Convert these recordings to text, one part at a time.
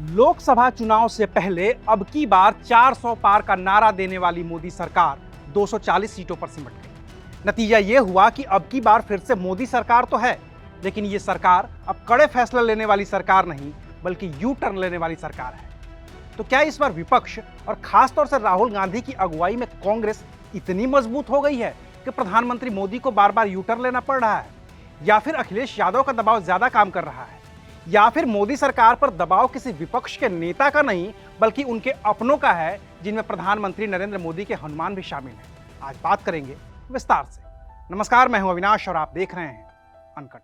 लोकसभा चुनाव से पहले अब की बार 400 पार का नारा देने वाली मोदी सरकार 240 सीटों पर सिमट गई। नतीजा यह हुआ कि अब की बार फिर से मोदी सरकार तो है, लेकिन यह सरकार अब कड़े फैसले लेने वाली सरकार नहीं, बल्कि यू टर्न लेने वाली सरकार है। तो क्या इस बार विपक्ष और खासतौर से राहुल गांधी की अगुवाई में कांग्रेस इतनी मजबूत हो गई है कि प्रधानमंत्री मोदी को बार बार यू टर्न लेना पड़ रहा है, या फिर अखिलेश यादव का दबाव ज्यादा काम कर रहा है, या फिर मोदी सरकार पर दबाव किसी विपक्ष के नेता का नहीं बल्कि उनके अपनों का है, जिनमें प्रधानमंत्री नरेंद्र मोदी के हनुमान भी शामिल हैं। आज बात करेंगे विस्तार से। नमस्कार, मैं हूं अविनाश और आप देख रहे हैं अनकट।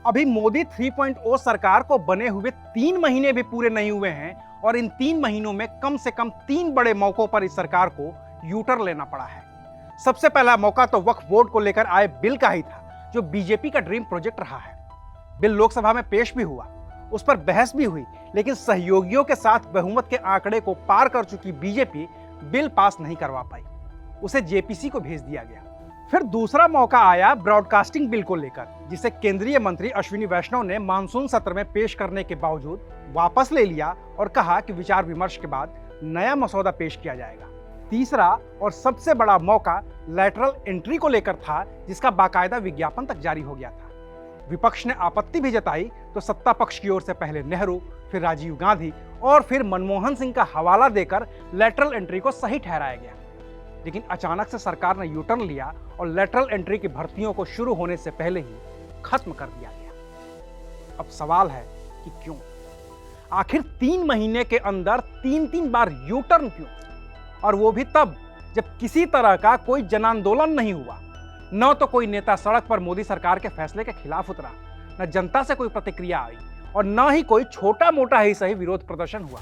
अभी मोदी 3.0 सरकार को बने हुए 3 महीने भी पूरे नहीं हुए हैं और इन 3 महीनों में कम से कम 3 बड़े मौकों पर इस सरकार को यू टर्न लेना पड़ा है। सबसे पहला मौका तो वक्फ बोर्ड को लेकर आए बिल का ही था, जो बीजेपी का ड्रीम प्रोजेक्ट रहा है। बिल लोकसभा में पेश भी हुआ, उस पर बहस भी हुई, लेकिन सहयोगियों के साथ बहुमत के आंकड़े को पार कर चुकी बीजेपी बिल पास नहीं करवा पाई, उसे जेपीसी को भेज दिया गया। फिर दूसरा मौका आया ब्रॉडकास्टिंग बिल को लेकर, जिसे केंद्रीय मंत्री अश्विनी वैष्णव ने मानसून सत्र में पेश करने के बावजूद वापस ले लिया और कहा कि विचार विमर्श के बाद नया मसौदा पेश किया जाएगा। तीसरा और सबसे बड़ा मौका लैटरल एंट्री को लेकर था, जिसका बाकायदा विज्ञापन तक जारी हो गया था। विपक्ष ने आपत्ति भी जताई तो सत्ता पक्ष की ओर से पहले नेहरू, फिर राजीव गांधी और फिर मनमोहन सिंह का हवाला देकर लैटरल एंट्री को सही ठहराया गया। लेकिन अचानक से सरकार ने यू टर्न लिया और लैटरल एंट्री की भर्तियों को शुरू होने से पहले ही खत्म कर दिया गया। अब सवाल है कि क्यों? आखिर 3 महीने के अंदर 3 बार यू टर्न क्यों? और वो भी तब जब किसी तरह का कोई जन आंदोलन नहीं हुआ, न तो कोई नेता सड़क पर मोदी सरकार के फैसले के खिलाफ उतरा, न जनता से कोई प्रतिक्रिया आई और न ही कोई छोटा मोटा ही सही विरोध प्रदर्शन हुआ।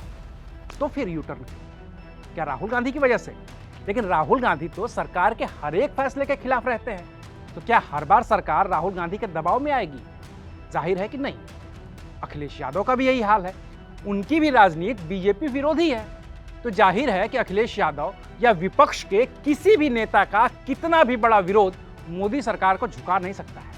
तो फिर यू टर्न क्यों? क्या राहुल गांधी की वजह से? लेकिन राहुल गांधी तो सरकार के हर एक फैसले के खिलाफ रहते हैं, तो क्या हर बार सरकार राहुल गांधी के दबाव में आएगी? जाहिर है कि नहीं। अखिलेश यादव का भी यही हाल है, उनकी भी राजनीति बीजेपी विरोधी है, तो जाहिर है कि अखिलेश यादव या विपक्ष के किसी भी नेता का कितना भी बड़ा विरोध मोदी सरकार को झुका नहीं सकता है।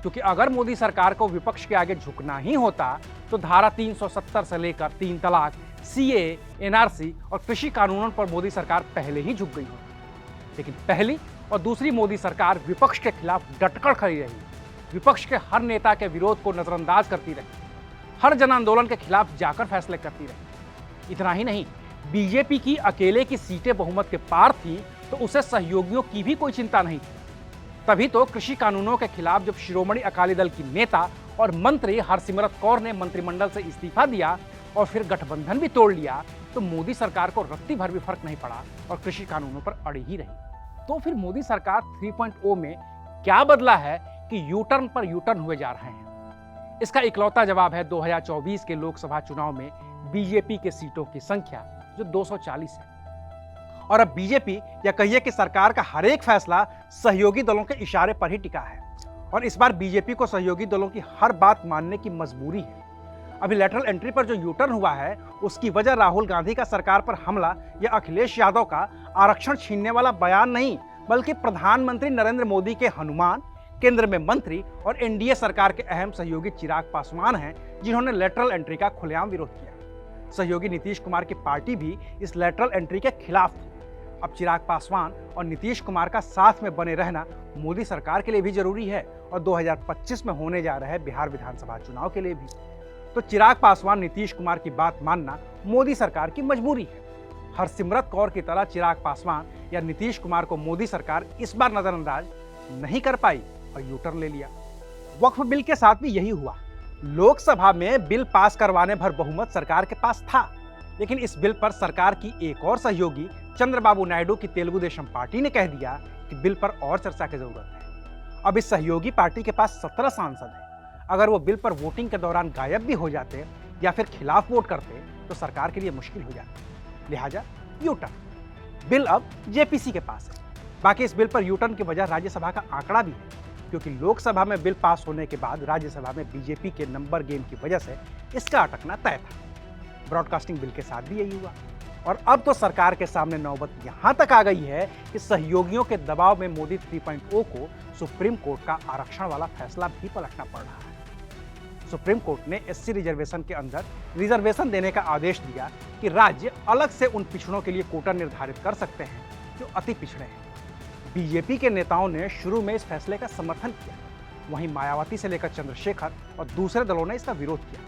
क्योंकि अगर मोदी सरकार को विपक्ष के आगे झुकना ही होता तो धारा 370 से लेकर 3 तलाक, सीए, एनआरसी और कृषि कानूनों पर मोदी सरकार पहले ही झुक गई होती। लेकिन पहली और दूसरी मोदी सरकार विपक्ष के खिलाफ डटकर खड़ी रही, विपक्ष के हर नेता के विरोध को नजरअंदाज करती रही, हर जन आंदोलन के खिलाफ जाकर फैसले करती रही। इतना ही नहीं, बीजेपी की अकेले की सीटें बहुमत के पार थी तो उसे सहयोगियों की भी कोई चिंता नहीं थी। तभी तो कृषि कानूनों के खिलाफ जब शिरोमणि अकाली दल की नेता और मंत्री हरसिमरत कौर ने मंत्रिमंडल से इस्तीफा दिया और फिर गठबंधन भी तोड़ लिया, तो मोदी सरकार को रत्ती भर भी फर्क नहीं पड़ा और कृषि कानूनों पर अड़ी ही रही। तो फिर मोदी सरकार 3.0 में क्या बदला है कि यू टर्न पर यू टर्न हुए जा रहे हैं? इसका इकलौता जवाब है 2024 के लोकसभा चुनाव में बीजेपी के सीटों की संख्या, जो 240 है। और अब बीजेपी या कहिए कि सरकार का हर एक फैसला सहयोगी दलों के इशारे पर ही टिका है और इस बार बीजेपी को सहयोगी दलों की हर बात मानने की मजबूरी है। अभी लेटरल एंट्री पर जो यू टर्न हुआ है, उसकी वजह राहुल गांधी का सरकार पर हमला या अखिलेश यादव का आरक्षण छीनने वाला बयान नहीं, बल्कि प्रधानमंत्री नरेंद्र मोदी के हनुमान, केंद्र में मंत्री और एनडीए सरकार के अहम सहयोगी चिराग पासवान हैं, जिन्होंने लेटरल एंट्री का खुलेआम विरोध किया। सहयोगी नीतीश कुमार की पार्टी भी इस लेटरल एंट्री के खिलाफ थी। अब चिराग पासवान और नीतीश कुमार का साथ में बने रहना मोदी सरकार के लिए भी जरूरी है और 2025 में होने जा रहे बिहार विधानसभा चुनाव के लिए भी। तो चिराग पासवान, नीतीश कुमार की बात मानना मोदी सरकार की मजबूरी है। हरसिमरत कौर की तरह चिराग पासवान या नीतीश कुमार को मोदी सरकार इस बार नजरअंदाज नहीं कर पाई और यू टर्न ले लिया। वक्फ बिल के साथ भी यही हुआ। लोकसभा में बिल पास करवाने भर बहुमत सरकार के पास था, लेकिन इस बिल पर सरकार की एक और सहयोगी चंद्रबाबू नायडू की तेलुगु देशम पार्टी ने कह दिया कि बिल पर और चर्चा की जरूरत है। अब इस सहयोगी पार्टी के पास 17 सांसद हैं। अगर वो बिल पर वोटिंग के दौरान गायब भी हो जाते या फिर खिलाफ वोट करते तो सरकार के लिए मुश्किल हो जाती। लिहाजा यू टर्न। बिल अब जेपीसी के पास है। बाकी इस बिल पर यू टर्न की वजह राज्यसभा का आंकड़ा भी है, क्योंकि लोकसभा में बिल पास होने के बाद राज्यसभा में बीजेपी के नंबर गेम की वजह से इसका अटकना तय था। ब्रॉडकास्टिंग बिल के साथ भी यही हुआ और अब तो सरकार के सामने नौबत यहां तक आ गई है कि सहयोगियों के दबाव में मोदी 3.0 को सुप्रीम कोर्ट का आरक्षण वाला फैसला भी पलटना पड़ रहा है। सुप्रीम कोर्ट ने एससी रिजर्वेशन के अंदर रिजर्वेशन देने का आदेश दिया कि राज्य अलग से उन पिछड़ों के लिए कोटा निर्धारित कर सकते हैं जो अति पिछड़े हैं। बीजेपी के नेताओं ने शुरू में इस फैसले का समर्थन किया, वहीं मायावती से लेकर चंद्रशेखर और दूसरे दलों ने इसका विरोध किया।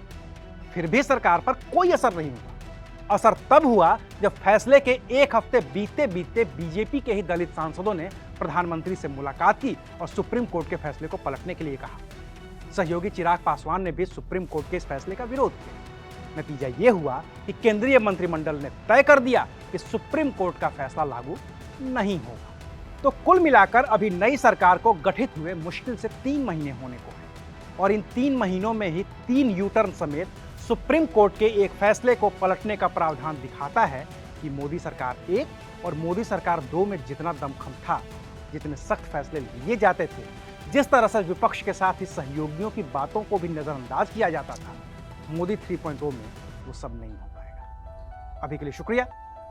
फिर भी सरकार पर कोई असर नहीं हुआ। असर तब हुआ जब फैसले के एक हफ्ते बीतते बीतते बीजेपी के ही दलित सांसदों ने प्रधानमंत्री से मुलाकात की और सुप्रीम कोर्ट के फैसले को पलटने के लिए कहा। सहयोगी चिराग पासवान ने भी सुप्रीम कोर्ट के इस फैसले का विरोध किया। नतीजा यह हुआ कि केंद्रीय मंत्रिमंडल ने तय कर दिया कि सुप्रीम कोर्ट का फैसला लागू नहीं होगा। तो कुल मिलाकर अभी नई सरकार को गठित हुए मुश्किल से 3 महीने होने को हैं और इन 3 महीनों में ही 3 यू-टर्न समेत सुप्रीम कोर्ट के एक फैसले को पलटने का प्रावधान दिखाता है कि मोदी सरकार 1 और मोदी सरकार 2 में जितना दमखम था, जितने सख्त फैसले लिए जाते थे, जिस तरह से विपक्ष के साथ ही सहयोगियों की बातों को भी नजरअंदाज किया जाता था, मोदी 3.0 में वो सब नहीं हो पाएगा। अभी के लिए शुक्रिया।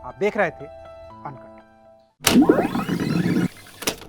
आप देख रहे थे अनकट।